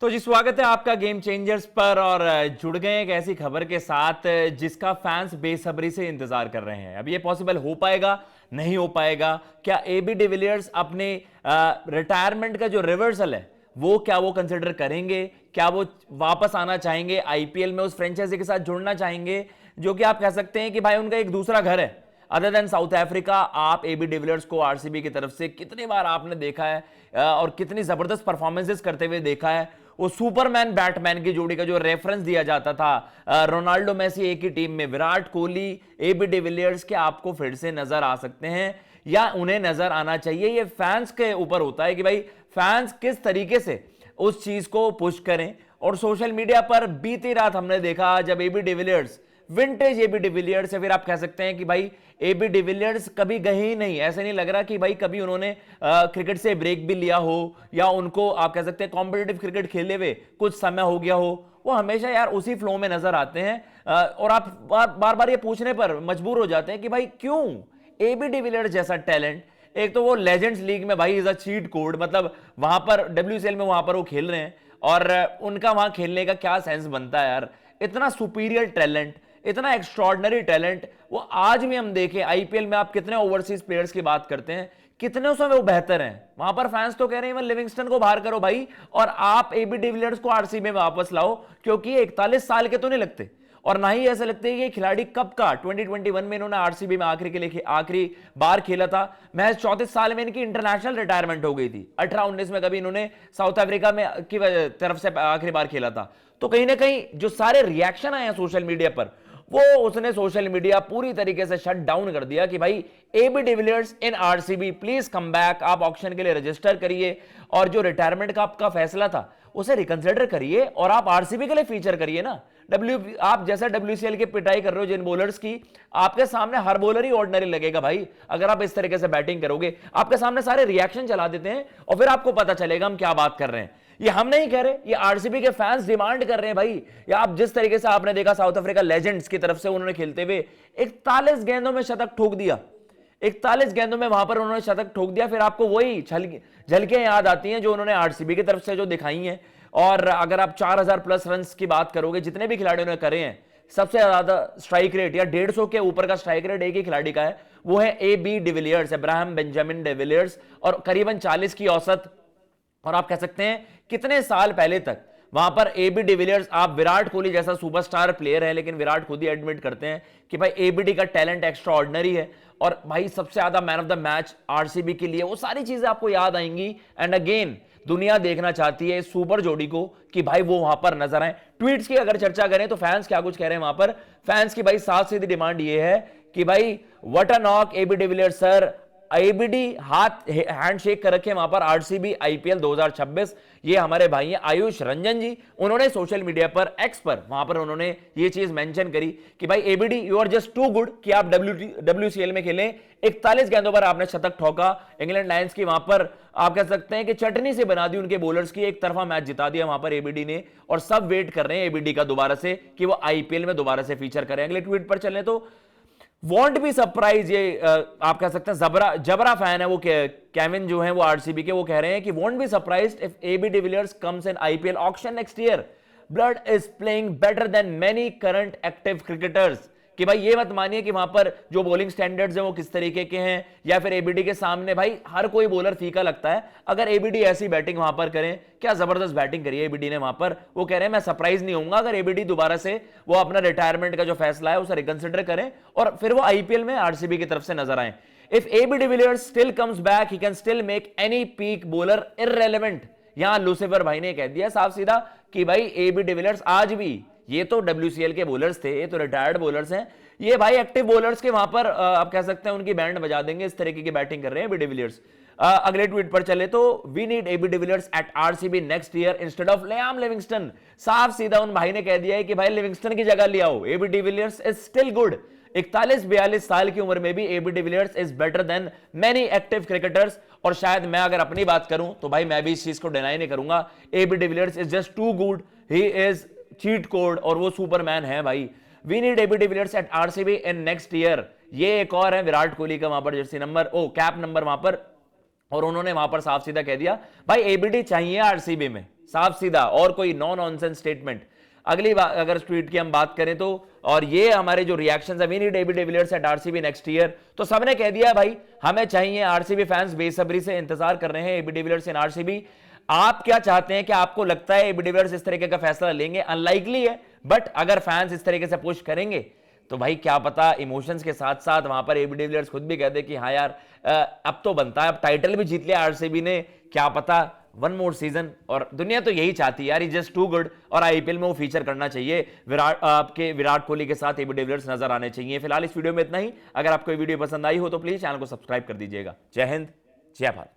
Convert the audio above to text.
तो जी स्वागत है आपका गेम चेंजर्स पर। और जुड़ गए एक ऐसी खबर के साथ जिसका फैंस बेसब्री से इंतजार कर रहे हैं। अब ये पॉसिबल हो पाएगा, नहीं हो पाएगा? क्या एबी डिविलियर्स अपने रिटायरमेंट का जो रिवर्सल है वो कंसिडर करेंगे? क्या वो वापस आना चाहेंगे आईपीएल में, उस फ्रेंचाइजी के साथ जुड़ना चाहेंगे जो कि आप कह सकते हैं कि भाई उनका एक दूसरा घर है अदर देन साउथ अफ्रीका? आप एबी डिविलियर्स को आरसीबी की तरफ से कितनी बार आपने देखा है और कितनी जबरदस्त परफॉर्मेंसेस करते हुए देखा है। वो सुपरमैन बैटमैन की जोड़ी का जो रेफरेंस दिया जाता था रोनाल्डो मेसी एक ही टीम में, विराट कोहली एबी डिविलियर्स के आपको फिर से नजर आ सकते हैं या उन्हें नजर आना चाहिए? ये फैंस के ऊपर होता है कि भाई फैंस किस तरीके से उस चीज को पुश करें। और सोशल मीडिया पर बीती रात हमने देखा जब AB de Villiers, vintage AB de Villiers, या फिर आप कह सकते हैं कि भाई एबी डिविलियर्स कभी गए ही नहीं, ऐसे नहीं लग रहा कि भाई कभी उन्होंने क्रिकेट से ब्रेक भी लिया हो या उनको आप कह सकते हैं कॉम्पिटिटिव क्रिकेट खेले हुए कुछ समय हो गया हो। वो हमेशा यार उसी फ्लो में नजर आते हैं और आप बार बार ये पूछने पर मजबूर हो जाते हैं कि भाई क्यों एबी डिविलियर्स जैसा टैलेंट, एक तो वो लेजेंड्स लीग में भाई इज अ चीट कोड, मतलब वहां पर डब्ल्यूसीएल में वहां पर वो खेल रहे हैं और उनका वहां खेलने का क्या सेंस बनता है यार? इतना सुपीरियर टैलेंट, इतना एक्स्ट्रॉर्डनरी टैलेंट, वो आज भी हम देखें आईपीएल में आप कितने ओवरसीज प्लेयर्स की बात करते हैं, कितने उसमें वो बेहतर हैं। वहां पर फैंस तो कह रहे हैं इवन लिविंगस्टन को बाहर करो भाई और आप एबी डिविलियर्स को आरसीबी में वापस लाओ, क्योंकि 41 साल के तो नहीं लगते और ना ही ऐसा लगता है कि ये खिलाड़ी कब का 2021 में इन्होंने आरसीबी में आखिरी बार खेला था। महज 34 साल में इनकी इंटरनेशनल रिटायरमेंट हो गई थी। 18-19 में कभी इन्होंने साउथ अफ्रीका में की तरफ से आखिरी बार खेला था। तो कहीं ना कहीं जो सारे रिएक्शन आए हैं सोशल मीडिया पर, वो उसने सोशल मीडिया पूरी तरीके से शट डाउन कर दिया कि भाई AB de Villiers in RCB please come back, आप ऑक्शन के लिए रजिस्टर करिए और जो रिटायरमेंट का आपका फैसला था उसे रिकंसिडर करिए और आप आरसीबी के लिए फीचर करिए ना। आप जैसा डब्ल्यूसीएल की पिटाई कर रहे हो जिन बॉलर्स की, आपके सामने हर बॉलर ही ऑर्डिनरी लगेगा भाई। अगर आप इस तरीके से बैटिंग करोगे, आपके सामने सारे रिएक्शन चला देते हैं और फिर आपको पता चलेगा हम क्या बात कर रहे हैं। ये हम नहीं कह रहे, ये आरसीबी के फैंस डिमांड कर रहे हैं भाई। या आप जिस तरीके से आपने देखा साउथ अफ्रीका लेजेंड्स की तरफ से उन्होंने खेलते हुए 41 गेंदों में शतक ठोक दिया, 41 गेंदों में वहां पर उन्होंने शतक ठोक दिया। फिर आपको वही झलकियां याद आती हैं जो उन्होंने आरसीबी की तरफ से जो दिखाई हैं। और अगर आप 4000 प्लस रन की बात करोगे, जितने भी खिलाड़ियों ने करे हैं, सबसे ज्यादा स्ट्राइक रेट या 150 के ऊपर का स्ट्राइक रेट एक ही खिलाड़ी का है, वो है AB de Villiers, Abraham Benjamin de Villiers, और करीबन 40 की औसत। और आप कह सकते हैं कितने साल पहले तक वहां पर एबी डिविलियर्स, आप विराट कोहली जैसा सुपरस्टार प्लेयर है, लेकिन विराट खुद ही एडमिट करते हैं कि भाई एबीडी का टैलेंट एक्स्ट्रा ऑर्डिनरी है और भाई सबसे ज्यादा man of the match RCB के लिए, वो सारी चीजें आपको याद आएंगी। एंड अगेन दुनिया देखना चाहती है इस सुपर जोड़ी को कि भाई वो वहां पर नजर आए। ट्वीट्स की अगर चर्चा करें तो फैंस क्या कुछ कह रहे हैं वहां पर। फैंस की भाई साफ सीधी डिमांड ये है कि भाई what a knock AB de Villiers sir, ABD हाथ हैंड शेक कर रखे वहां पर आरसीबी आईपीएल 2026। ये हमारे भाई हैं आयुष रंजन जी, उन्होंने सोशल मीडिया पर एक्स पर वहां पर उन्होंने ये चीज मेंशन करी कि भाई ABD you are just too good कि आप डब्ल्यूसीएल में खेलें। 41 गेंदों पर आपने शतक ठोका, इंग्लैंड लायंस की वहां पर आप कह सकते हैं कि चटनी से बना दी उनके बॉलर्स की, एक तरफा मैच जिता दिया वहां पर एबीडी ने। और सब वेट कर रहे हैं एबीडी का दोबारा से कि वो आईपीएल में दोबारा से फीचर करें। अगले ट्वीट पर चलें तो वॉन्ट बी सरप्राइज, ये आप कह सकते हैं जबरा फैन है वो केविन जो है वो आरसीबी के, वो कह रहे हैं कि won't be surprised if AB de Villiers comes in IPL auction next year, blood is playing better than many current active cricketers. कि भाई ये मत मानिए कि वहां पर जो बॉलिंग स्टैंडर्ड्स हैं वो किस तरीके के हैं, या फिर एबीडी के सामने भाई हर कोई बॉलर फीका लगता है। अगर एबीडी ऐसी बैटिंग वहां पर करें, क्या जबरदस्त बैटिंग करी है एबीडी ने वहां पर, वो कह रहे हैं मैं सरप्राइज नहीं होऊंगा अगर एबीडी दोबारा से वो अपना रिटायरमेंट का जो फैसला है उसे रिकंसिडर करें और फिर वो आईपीएल में आरसीबी की तरफ से नजर आए। If AB de Villiers still comes back he can still make any peak bowler irrelevant. यहां लूसीफर भाई ने कह दिया साफ सीधा कि भाई एबी डिविलियर्स आज भी, ये तो डब्ल्यूसीएल के बॉलर्स थे, ये तो रिटायर्ड बॉलर्स हैं, ये भाई एक्टिव बॉलर्स के वहां पर आप कह सकते हैं उनकी बैंड बजा देंगे, इस तरीके की बैटिंग कर रहे हैं एबी डिविलियर्स। अगले ट्वीट पर चले तो we need AB de Villiers at RCB next year instead of Liam Livingstone. साफ सीधा उन भाई ने कह दिया है कि भाई लिविंगस्टन की जगह ले आओ, AB de Villiers is still good. 41-42 साल की उम्र में भी AB de Villiers is better than many active cricketers. और शायद मैं अगर अपनी बात करूं तो भाई मैं भी इस चीज को डिनाई नहीं करूंगा, AB de Villiers is just too good, he is cheat code और वो सुपरमैन है भाई। We need AB de Villiers at RCB in next year. ये एक और है विराट कोहली का वहां पर जर्सी नंबर, कैप नंबर वहां पर, और उन्होंने वहां पर साफ सीधा कह दिया भाई एबीडी चाहिए आरसीबी में, साफ सीधा, और कोई नो नॉनसेंस स्टेटमेंट। अगली बात अगर ट्वीट की हम बात करें तो, और ये हमारे जो रिएक्शंस है, we need AB de Villiers at RCB next year, तो सबने कह दिया भाई हमें चाहिए, आरसीबी फैंस बेसब्री से इंतजार कर रहे हैं एबी डिविलियर्स इन आरसीबी। आप क्या चाहते हैं? कि आपको लगता है एबी डिविलियर्स इस तरीके का फैसला लेंगे? अनलाइकली है, बट अगर फैंस इस तरीके से पुश करेंगे तो भाई क्या पता इमोशंस के साथ साथ वहां पर एबी डिविलियर्स खुद भी कह दे कि हाँ यार अब तो बनता है, अब टाइटल भी जीत लिया आरसीबी ने, क्या पता वन मोर सीजन। और दुनिया तो यही चाहती है यार, ही जस्ट टू गुड, और आईपीएल में वो फीचर करना चाहिए, विराट कोहली के साथ एबी डिविलियर्स नजर आने चाहिए। फिलहाल इस वीडियो में इतना ही। अगर आपको ये वीडियो पसंद आई हो तो प्लीज चैनल को सब्सक्राइब कर दीजिएगा। जय हिंद, जय भारत।